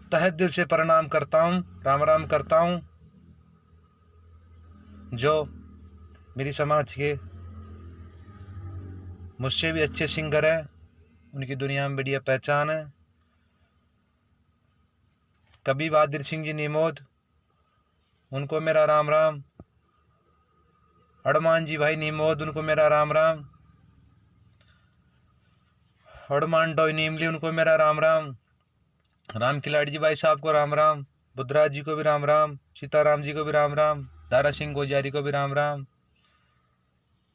तहे दिल से प्रणाम करता हूँ, राम राम करता हूँ। जो मेरी समाज के मुझसे भी अच्छे सिंगर हैं, उनकी दुनिया में बढ़िया पहचान है। कभी बहादुर सिंह जी निमोद, उनको मेरा राम राम। हनुमान जी भाई निमोद, उनको मेरा राम राम। हनुमान डोई नीमली, उनको मेरा राम राम। राम खिलाड़ी जी भाई साहब को राम राम। बुद्धराज जी को भी राम राम। सीताराम जी को भी राम राम। दारा सिंह गोजारी को भी राम राम।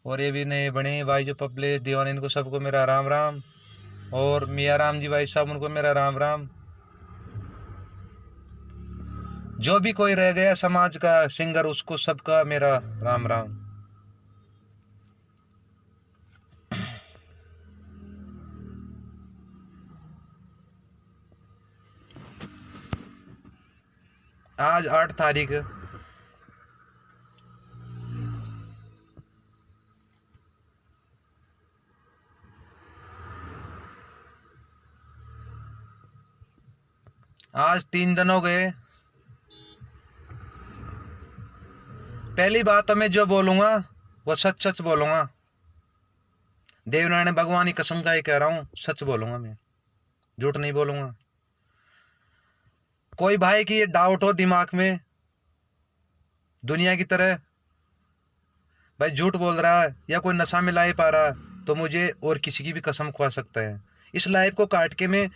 और ये भी नए बने भाई जो पपले दीवान, इनको सबको मेरा राम राम। और मियाँ राम जी भाई साहब, उनको मेरा राम राम। जो भी कोई रह गया समाज का सिंगर, उसको सबका मेरा राम राम। आज 8 तारीख, आज 3 दिन हो गए। पहली बात तो मैं जो बोलूंगा वो सच सच बोलूंगा। देवनारायण भगवान की कसम का ही कह रहा हूं, सच बोलूंगा मैं, झूठ नहीं बोलूंगा। कोई भाई की ये डाउट हो दिमाग में, दुनिया की तरह भाई झूठ बोल रहा है या कोई नशा में ला पा रहा है, तो मुझे और किसी की भी कसम खुआ सकता है। इस लाइफ को काट के मैं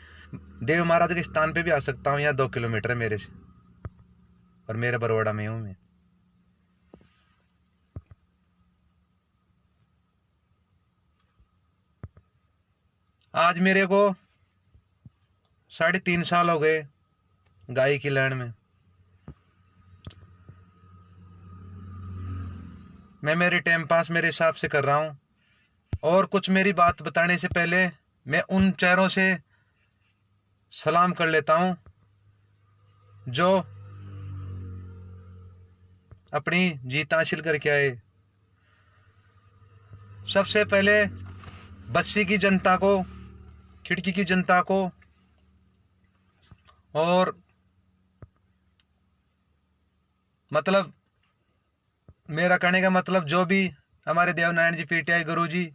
देव महाराज के स्थान पे भी आ सकता हूँ। यहाँ 2 किलोमीटर है मेरे से, और मेरे बरवाड़ा में हूँ मैं। आज मेरे को 3.5 साल हो गए गाय की लाइन में। मैं मेरे टाइम पास मेरे हिसाब से कर रहा हूँ। और कुछ मेरी बात बताने से पहले मैं उन चेहरों से सलाम कर लेता हूँ जो अपनी जीत हासिल करके आए। सबसे पहले बस्सी की जनता को, खिड़की की जनता को, और मतलब मेरा कहने का मतलब जो भी हमारे देवनारायण जी पीटीआई गुरु जी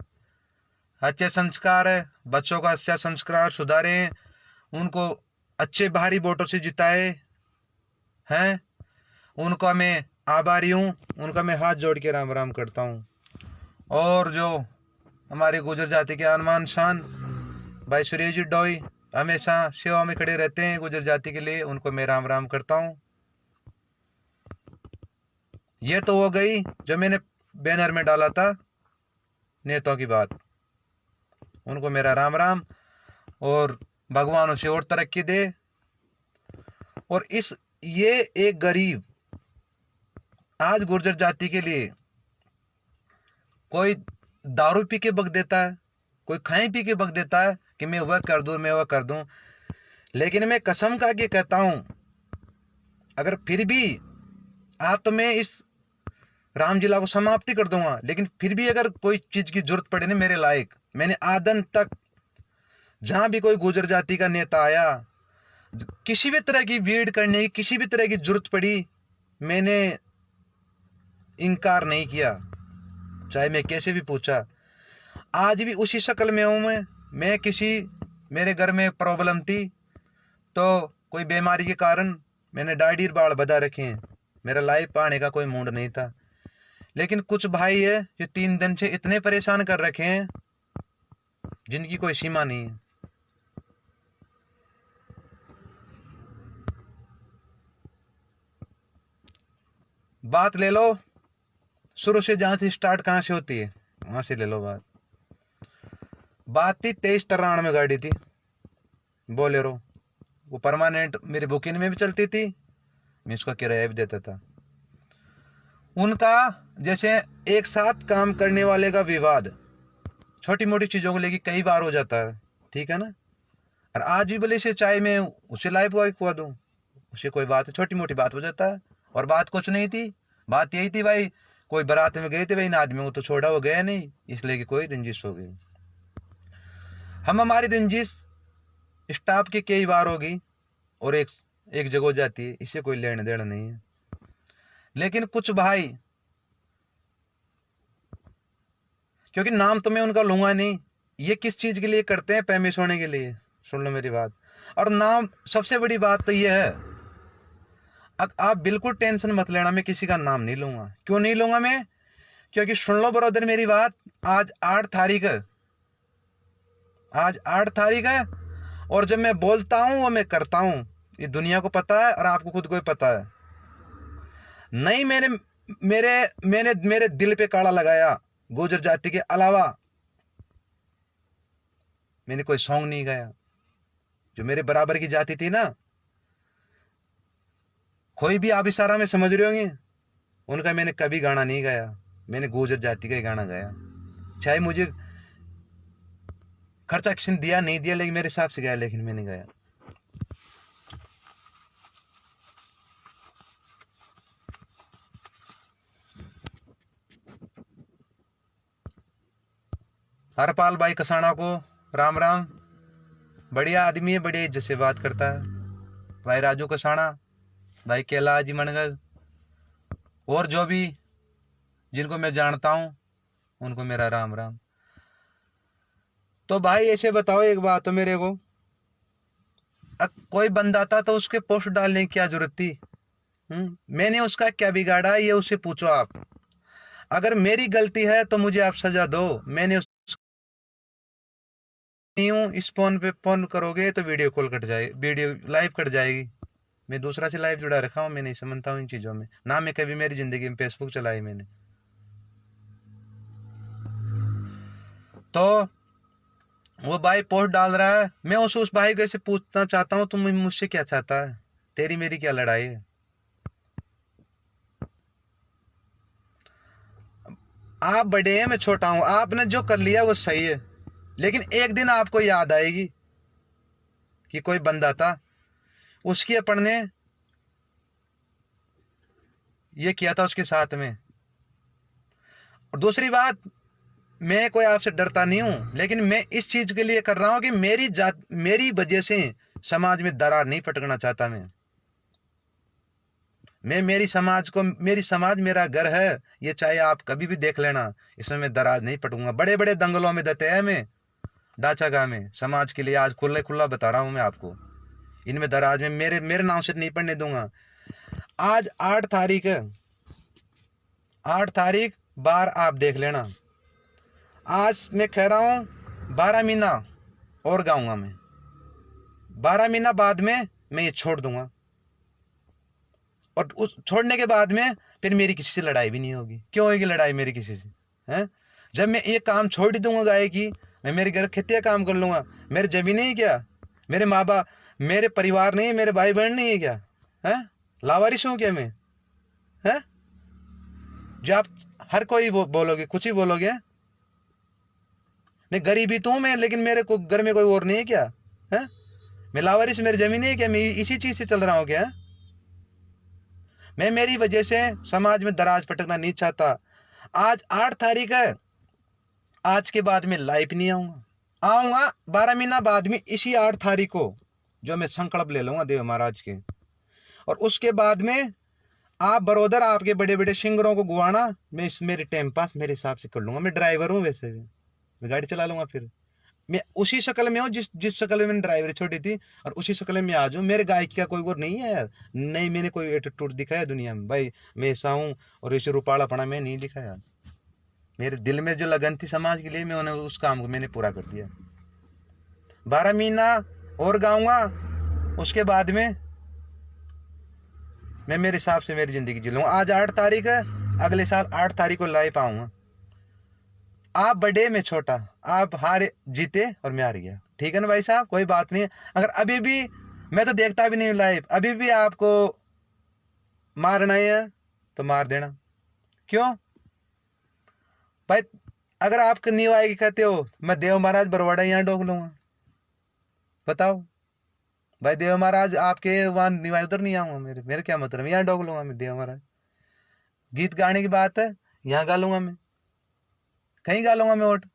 अच्छे संस्कार है, बच्चों का अच्छा संस्कार सुधारे हैं, उनको अच्छे भारी वोटों से जिताए हैं, उनका मैं आभारी हूँ। उनका मैं हाथ जोड़ के राम राम करता हूँ। और जो हमारे गुजर जाति के आनमान शान भाई सुरेश जी डोई हमेशा सेवा में खड़े रहते हैं गुजर जाति के लिए, उनको मैं राम राम करता हूँ। ये तो हो गई जो मैंने बैनर में डाला था नेताओं की बात, उनको मेरा राम राम। और भगवान उसे और तरक्की दे। और ये एक गरीब आज गुर्जर जाति के लिए कोई दारू पी के बक देता है, कोई खाए पी के बक देता है कि मैं वह कर दूं, मैं वह कर दूं। लेकिन मैं कसम खा के कहता हूं, अगर फिर भी आप तो मैं इस रामलीला को समाप्ति कर दूंगा, लेकिन फिर भी अगर कोई चीज की जरूरत पड़े ना मेरे लायक, मैंने आदन तक जहां भी कोई गुजर जाति का नेता आया, किसी भी तरह की भीड़ करने की, किसी भी तरह की जरूरत पड़ी, मैंने इनकार नहीं किया, चाहे मैं कैसे भी पूछा। आज भी उसी शक्ल में हूं मैं किसी मेरे घर में प्रॉब्लम थी तो कोई बीमारी के कारण मैंने डायरी बाढ़ बधा रखे हैं, मेरा लाइफ आने का कोई मूड नहीं था। लेकिन कुछ भाई है जो 3 दिन से इतने परेशान कर रखे हैं जिनकी कोई सीमा नहीं है। बात ले लो शुरू से, जहां से स्टार्ट कहां से होती है वहां से ले लो बात थी 2393 में गाड़ी थी बोलेरो, वो परमानेंट मेरी बुकिंग में भी चलती थी, मैं उसका किराया भी देता था। उनका जैसे एक साथ काम करने वाले का विवाद छोटी मोटी चीजों को लेकर कई बार हो जाता है, ठीक है ना। और आज भी बोले से चाहे मैं उसे लाइव बॉय खुआ दूं, उसे कोई बात है, छोटी मोटी बात हो जाता है। और बात कुछ नहीं थी, बात यही थी भाई कोई बारात में गए थे भाई, इन आदमी वो तो छोड़ा, वो गया नहीं, इसलिए कि कोई रंजिश हो गई। हम हमारी रंजिश स्टाफ की कई बार होगी और एक एक जगह हो जाती है, इससे कोई लेना देना नहीं है। लेकिन कुछ भाई, क्योंकि नाम तो मैं उनका लूंगा नहीं, ये किस चीज के लिए करते हैं, फेमस होने के लिए, सुन लो मेरी बात। और नाम, सबसे बड़ी बात तो ये है, आप बिल्कुल टेंशन मत लेना, मैं किसी का नाम नहीं लूंगा। क्यों नहीं लूंगा मैं? क्योंकि सुन लो ब्रदर मेरी बात, आज 8 तारीख है, आज 8 तारीख है, और जब मैं बोलता हूं वो मैं करता हूं, ये दुनिया को पता है और आपको खुद को भी पता है। नहीं, मैंने मेरे मैंने मेरे दिल पे काड़ा लगाया, गुर्जर जाति के अलावा मैंने कोई सॉन्ग नहीं गाया। जो मेरे बराबर की जाति थी ना, कोई भी आप इशारा में समझ रहे होंगे, उनका मैंने कभी गाना नहीं गाया। मैंने गुर्जर जाति का ही गाना गाया, चाहे मुझे खर्चा किसी ने दिया नहीं दिया, लेकिन मेरे हिसाब से गाया, लेकिन मैंने गाया। हरपाल भाई कसाना को राम राम, बढ़िया आदमी है, बड़ी इज्जत से बात करता है। भाई राजू कसाना, भाई कैलाश जी मनगल, और जो भी जिनको मैं जानता हूं उनको मेरा राम राम। तो भाई ऐसे बताओ एक बात तो मेरे को, कोई बंदा था तो उसके पोस्ट डालने की क्या जरूरत थी? मैंने उसका क्या बिगाड़ा, ये उससे पूछो आप। अगर मेरी गलती है तो मुझे आप सजा दो, मैंने नहीं हूं, इस फोन पे फोन करोगे तो वीडियो कॉल कट जाएगी, वीडियो लाइव कट जाएगी। मैं दूसरा से लाइव जुड़ा रखा हूं, मैं नहीं समझता हूं इन चीजों में ना, मैं कभी मेरी जिंदगी में फेसबुक चलाई मैंने। तो वो भाई पोस्ट डाल रहा है, मैं उस भाई को ऐसे पूछना चाहता हूँ, तुम मुझसे क्या चाहता है? तेरी मेरी क्या लड़ाई है? आप बड़े हैं, मैं छोटा हूं, आपने जो कर लिया वो सही है, लेकिन एक दिन आपको याद आएगी कि कोई बंदा था, उसकी अपन ने ये किया था उसके साथ में। और दूसरी बात, मैं कोई आपसे डरता नहीं हूं, लेकिन मैं इस चीज के लिए कर रहा हूं कि मेरी वजह से समाज में दरार नहीं पटकना चाहता मैं मेरी समाज मेरा घर है, ये चाहे आप कभी भी देख लेना, इसमें मैं दराज नहीं पटूंगा। बड़े बड़े दंगलों में देते हैं मैं, डाचा गांव में, समाज के लिए आज खुले खुला बता रहा हूं मैं आपको, इनमें दराज में मेरे मेरे नाम से नहीं पढ़ने दूंगा। आज 8 तारीख है, 8 तारीख बार आप देख लेना, आज मैं कह रहा हूं 12 महीना और गाऊंगा मैं, 12 महीना बाद में मैं ये छोड़ दूंगा, और उस छोड़ने के बाद में फिर मेरी किसी से लड़ाई भी नहीं होगी। क्यों होगी लड़ाई मेरी किसी से? हैं? जब मैं ये काम छोड़ ही दूंगा गाय की, मैं मेरे घर खेती का काम कर लूंगा, मेरी जमीन नहीं है क्या? मेरे माँ बाप, मेरे परिवार नहीं है, मेरे भाई बहन नहीं है क्या? है? लावारिस हूं क्या मैं? है? जो आप हर कोई बोलोगे, कुछ ही बोलोगे, नहीं गरीबी तो हूं मैं, लेकिन मेरे को घर में कोई और नहीं है क्या? है? मैं लावारिस, मेरी जमीन है क्या? मैं इसी चीज से चल रहा हूं क्या? मैं मेरी वजह से समाज में दराज पटकना नहीं चाहता। आज 8 तारीख है, आज के बाद में लाइव नहीं आऊंगा 12 महीना बाद में, इसी 8 तारीख को जो मैं संकल्प ले लूंगा देव महाराज के, और उसके बाद में आप बरोदर आपके बड़े बड़े सिंगरों को गुवाना, मैं मेरे टाइम पास मेरे हिसाब से कर लूंगा। मैं ड्राइवर हूँ, वैसे भी मैं गाड़ी चला लूंगा, फिर मैं उसी शक्ल में हूँ जिस जिस शक्ल में मैंने ड्राइवरी छोड़ी थी, और उसी शक्ल में आ जाऊँ। मेरे गायकी का कोई और नहीं है यार, नहीं मैंने कोई एटीट्यूड दिखाया दुनिया में भाई, मैं ऐसा हूँ, और ऐसे रुपाड़ा पड़ा मैं नहीं दिखाया। मेरे दिल में जो लगन थी समाज के लिए, मैं उन्हें उस काम को मैंने पूरा कर दिया। 12 महीना और गाऊंगा, उसके बाद में मैं मेरे हिसाब से मेरी जिंदगी जी लूंगा। आज 8 तारीख है, अगले साल 8 तारीख को लाइव आऊंगा। आप बड़े में छोटा, आप हारे जीते और मैं हार गया, ठीक है ना भाई साहब? कोई बात नहीं है। अगर अभी भी, मैं तो देखता भी नहीं लाइव, अभी भी आपको मारना है तो मार देना। क्यों भाई? अगर आप नींव आएगी कहते हो, मैं देव महाराज बरवाड़ा यहाँ डोक लूंगा, बताओ भाई। देव महाराज आपके वहां नींव, उधर नहीं आऊंगा, मेरे मेरे क्या मतलब, यहाँ डोक लूंगा मैं देव महाराज। गीत गाने की बात है, यहाँ गा लूंगा मैं, कहीं गा लूंगा मैं वोट।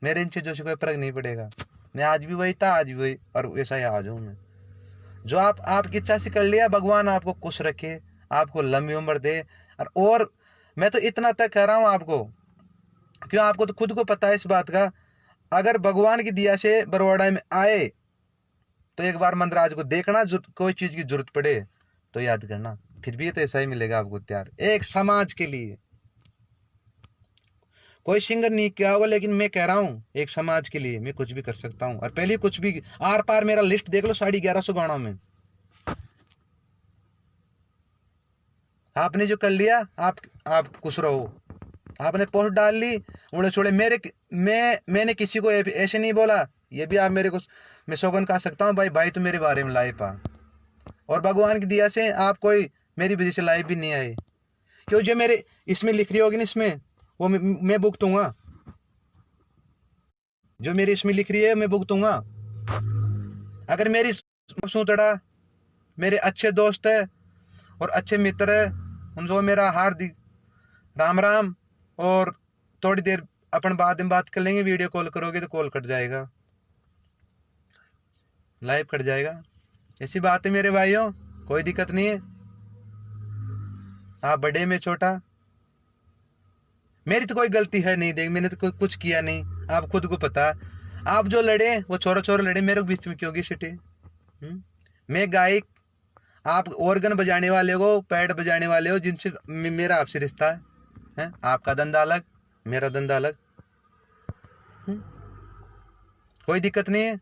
मेरे इन चीज़ों से कोई फर्क नहीं पड़ेगा। मैं आज भी वही था, आज भी वही, और वैसा ही आज हूँ मैं। जो आपकी इच्छा से कर लिया, भगवान आपको खुश रखे, आपको लंबी उम्र दे। और मैं तो इतना तक कह रहा हूँ आपको, क्यों, आपको तो खुद को पता है इस बात का। अगर भगवान की दिया से बरवाड़ा में आए तो एक बार मंदराज को देखना, कोई चीज की जरूरत पड़े तो याद करना, फिर भी तो ऐसा ही मिलेगा आपको तैयार, एक समाज के लिए। कोई सिंगर नहीं किया होगा, लेकिन मैं कह रहा हूँ एक समाज के लिए मैं कुछ भी कर सकता हूँ। और पहले कुछ भी आर पार मेरा लिस्ट देख लो, 1150 गानों में। आपने जो कर लिया, आप खुश रहो। आपने पोस्ट डाल ली, उड़े छोड़े मैंने किसी को ऐसे नहीं बोला। ये भी आप मेरे को, मैं सौगन कह सकता हूँ, भाई तो मेरे बारे में लाइफ आ, और भगवान की दिया से आप कोई मेरी वजह से लाइफ भी नहीं आए। क्यों, जो मेरे इसमें लिख रही होगी ना, इसमें वो मैं भुगतूंगा। जो मेरी इसमें लिख रही है मैं भुगतूंगा। अगर मेरी सूतड़ा मेरे अच्छे दोस्त है और अच्छे मित्र है, उनको मेरा हार्दिक राम राम। और थोड़ी देर अपन बाद में बात कर लेंगे, वीडियो कॉल करोगे तो कॉल कट जाएगा, लाइव कट जाएगा। ऐसी बात है मेरे भाइयों, कोई दिक्कत नहीं है। आप बड़े में छोटा, मेरी तो कोई गलती है नहीं, देख मैंने तो कुछ किया नहीं, आप खुद को पता। आप जो लड़े वो छोरा छोरा लड़े, मेरे बीच में क्यों सिटे। मैं गायक, आप ऑर्गन बजाने वाले हो, पैड बजाने वाले हो, जिनसे मेरा आपसे रिश्ता है। आपका धंधा अलग, मेरा धंधा अलग। कोई दिक्कत नहीं है।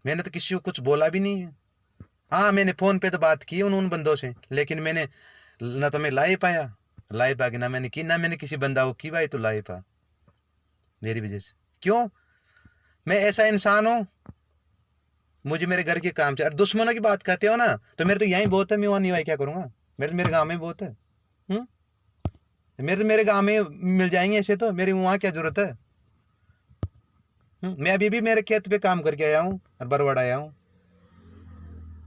मैंने तो किसी को कुछ बोला भी नहीं है। हाँ, मैंने फोन पे तो बात की उन बंदों से, लेकिन मैंने ना तो मैं लाइव पाया, लाइव आके ना मैंने की, ना मैंने किसी बंदा को की भाई तो लाइव आ मेरी वजह से। क्यों, मैं ऐसा इंसान हूं, मुझे मेरे घर के काम चाहिए। और दुश्मनों की बात करते हो ना, तो मेरे तो यही बहुत है, मैं वहां नहीं भाई क्या करूंगा, मेरे गाँव में बहुत है। मेरे गाँव में मिल जाएंगे ऐसे, तो मेरी वहां क्या जरूरत है। मैं अभी भी मेरे खेत पे काम करके आया हूँ और बरवाड़ा आया हूँ।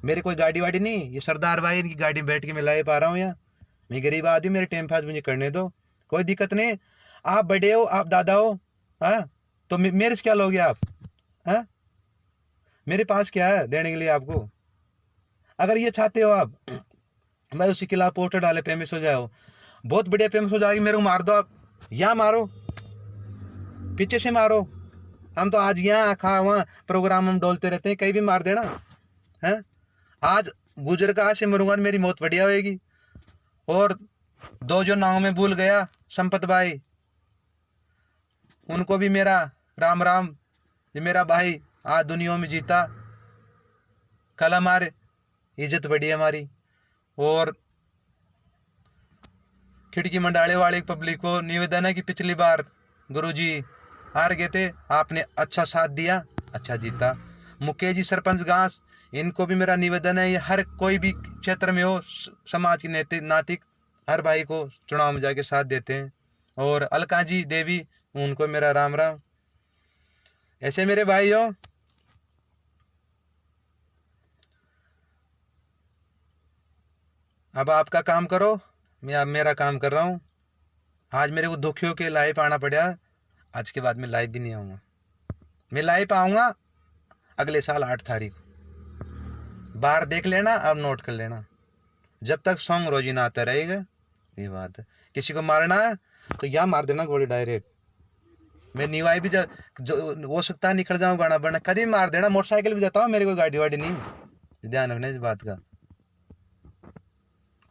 मेरे कोई गाड़ी वाड़ी नहीं, ये सरदार भाई इनकी गाड़ी में बैठ के मैं ला पा रहा हूँ यहाँ। मैं गरीब आदमी, मेरे टाइम पास मुझे करने दो, कोई दिक्कत नहीं। आप बड़े हो, आप दादा हो, हाँ, तो मेरे से क्या लोगे आप। हाँ, मेरे पास क्या है देने के लिए आपको। अगर ये चाहते हो आप मैं उसी के खिलाफ पोस्टर डाले, फेमस हो जाओ, बहुत बढ़िया फेमस हो जाएगी, मेरे को मार दो आप, यहाँ मारो, पीछे से मारो। हम तो आज यहाँ खा वहाँ प्रोग्राम हम डोलते रहते हैं, कहीं भी मार देना है। आज गुजर का, आज से मरूंगा मेरी मौत बढ़िया होगी। और दो जो नाव में भूल गया, संपत भाई, उनको भी मेरा राम राम। ये मेरा भाई आज दुनिया में जीता, कल हमारे इज्जत बढ़ी हमारी। और खिड़की मंडाले वाले पब्लिक को निवेदन है कि पिछली बार गुरुजी हार गए थे, आपने अच्छा साथ दिया, अच्छा जीता। मुकेश जी सरपंच घास, इनको भी मेरा निवेदन है, ये हर कोई भी क्षेत्र में हो, समाज की नैतिक नातिक हर भाई को चुनाव में जाके साथ देते हैं। और अलका जी देवी, उनको मेरा राम राम। ऐसे मेरे भाई हो, अब आपका काम करो, मैं अब मेरा काम कर रहा हूँ। आज मेरे को दुखियों के लाइव आना पड़ा, आज के बाद मैं लाइव भी नहीं आऊँगा। मैं लाइव आऊँगा अगले साल 8 तारीख। बाहर देख लेना और नोट कर लेना, जब तक सॉन्ग रोजीना आता रहेगा। ये बात है, किसी को मारना है तो यहाँ मार देना गोली डायरेक्ट। मैं निवाई भी जो हो सकता है निकल जाऊँ गाना बनना, कभी मार देना। मोटरसाइकिल भी जाता हूँ, मेरी कोई गाड़ी वाड़ी नहीं, ध्यान रखना इस बात का,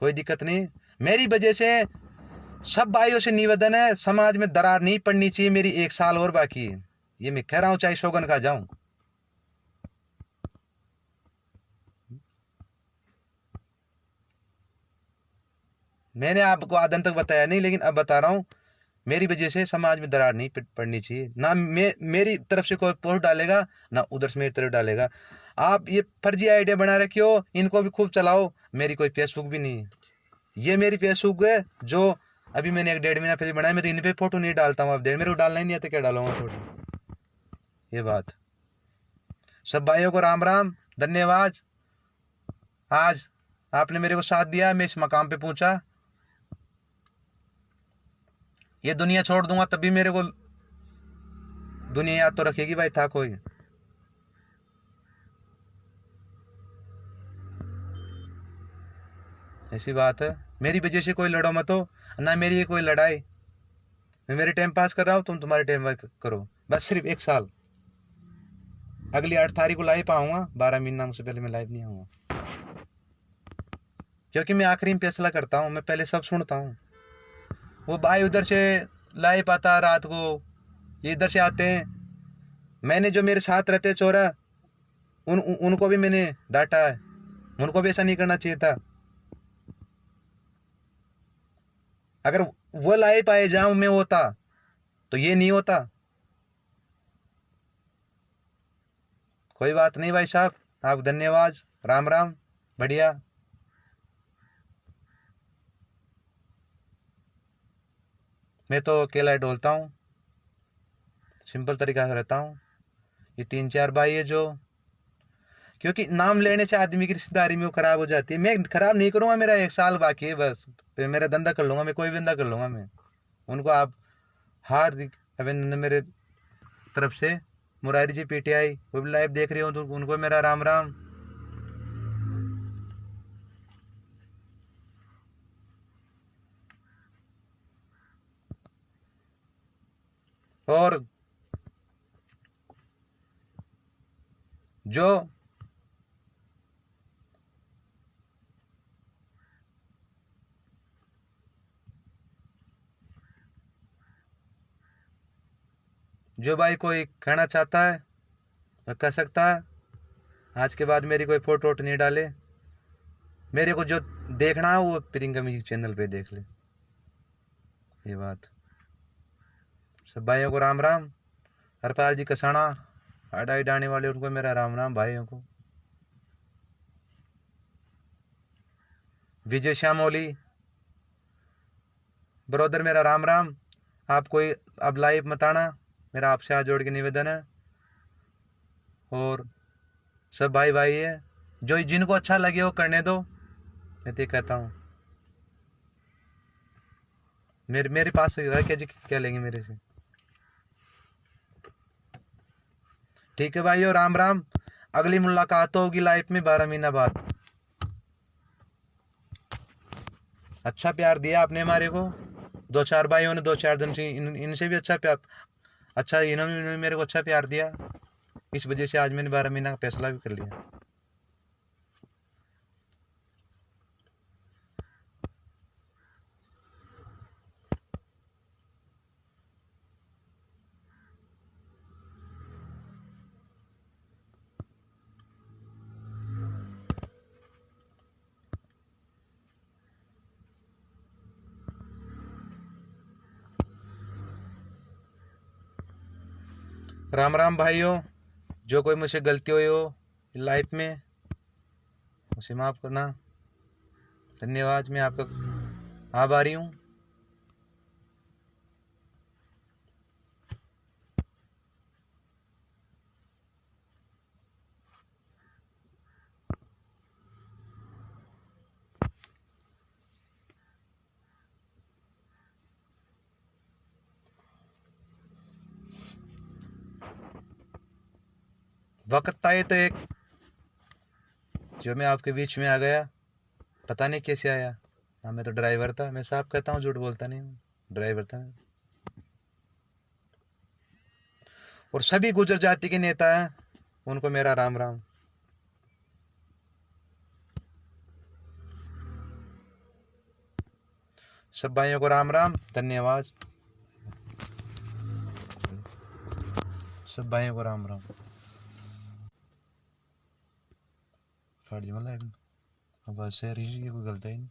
कोई दिक्कत नहीं। मेरी वजह से सब भाइयों से निवेदन है, समाज में दरार नहीं पड़नी चाहिए। मेरी 1 साल और बाकी है, ये मैं कह रहा हूँ, चाहे शोगन का जाऊं। मैंने आपको आदन तक बताया नहीं, लेकिन अब बता रहा हूँ, मेरी वजह से समाज में दरार नहीं पड़नी चाहिए। ना मेरी तरफ से कोई पोस्ट डालेगा, ना उधर से मेरी तरफ डालेगा। आप ये फर्जी आइडिया बना रखे हो, इनको भी खूब चलाओ। मेरी कोई फेसबुक भी नहीं है, ये मेरी फेसबुक है जो अभी मैंने 1 डेढ़ महीना पहले बनाया। मैं तो इन पे फोटो नहीं डालता हूँ, अब देर मेरे को डालना ही नहीं है तो क्या डालूंगा फोटो। ये बात, सब भाइयों को राम राम, धन्यवाद। आज आपने मेरे को साथ दिया, मैं इस मकाम पे पहुंचा। ये दुनिया छोड़ दूंगा तब भी मेरे को दुनिया याद तो रखेगी भाई था कोई। ऐसी बात है, मेरी वजह से कोई लड़ो मत हो, ना मेरी ये कोई लड़ाई। मैं मेरे टाइम पास कर रहा हूँ, तुम तुम्हारे टाइम पास करो, बस सिर्फ 1 साल। अगली 8 तारीख को लाइव आऊंगा, 12 महीना मुझसे पहले मैं लाइव नहीं आऊंगा, क्योंकि मैं आखिरी में फैसला करता हूँ, मैं पहले सब सुनता हूँ। वो भाई उधर से लाइव आता रात को, ये इधर से आते हैं, मैंने जो मेरे साथ रहते चोरा उनको भी मैंने डांटा है, उनको भी ऐसा नहीं करना चाहिए था। अगर वो लाइव आए जहां मैं होता तो ये नहीं होता। कोई बात नहीं भाई साहब, आप धन्यवाद, राम राम, बढ़िया। मैं तो अकेला ही डोलता हूँ, सिंपल तरीका से रहता हूँ। ये 3-4 भाई है जो, क्योंकि नाम लेने से आदमी की रिश्तेदारी में वो खराब हो जाती है। मैं खराब नहीं करूंगा, मेरा 1 साल बाकी है बस, फिर मेरा धंधा कर लूंगा, मैं कोई भी धंधा कर लूंगा मैं। उनको आप हार्दिक अभिनंदन मेरे तरफ से। मुरारी जी पीटीआई वो भी लाइव देख रही हो तो उनको मेरा राम राम। और जो जो भाई कोई कहना चाहता है वो कह सकता है। आज के बाद मेरी कोई फोटो वोटो नहीं डाले, मेरे को जो देखना है वो प्रियंका म्यूजिक चैनल पे देख ले। ये बात, सब भाइयों को राम राम। हरपाल जी कसाना अडाई डाने वाले उनको मेरा राम राम भाइयों को। विजय श्यामोली ब्रदर मेरा राम राम। आप कोई अब लाइव मत आना, मेरा आपसे हाथ जोड़ के निवेदन है। और सब भाई भाई है, जो जिनको अच्छा लगे वो करने दो, मैं तो कहता हूँ। मेरे पास है क्या जी, क्या लेंगे मेरे से। ठीक है भाइयों, राम राम। अगली मुलाकात होगी लाइव में 12 महीना बाद। अच्छा प्यार दिया आपने हमारे को, 2-4 भाइयों ने 2-4 दिन से इनसे भी अच्छा प्यार, अच्छा इन्होंने मेरे को अच्छा प्यार दिया। इस वजह से आज मैंने 12 महीना का फैसला भी कर लिया। राम राम भाइयों, जो कोई मुझसे गलती हुई हो लाइफ में उसे माफ़ करना। धन्यवाद, मैं आपका आभारी हूँ। वक्त आए तो एक जो मैं आपके बीच में आ गया, पता नहीं कैसे आया। हाँ, मैं तो ड्राइवर था, मैं साफ कहता हूँ, झूठ बोलता नहीं हूँ, ड्राइवर था मैं। और सभी गुजर जाति के नेता हैं, उनको मेरा राम राम। सब भाइयों को राम राम, धन्यवाद। सब भाइयों को राम राम। फर्ज मतलब अब से कोई गलती ही नहीं।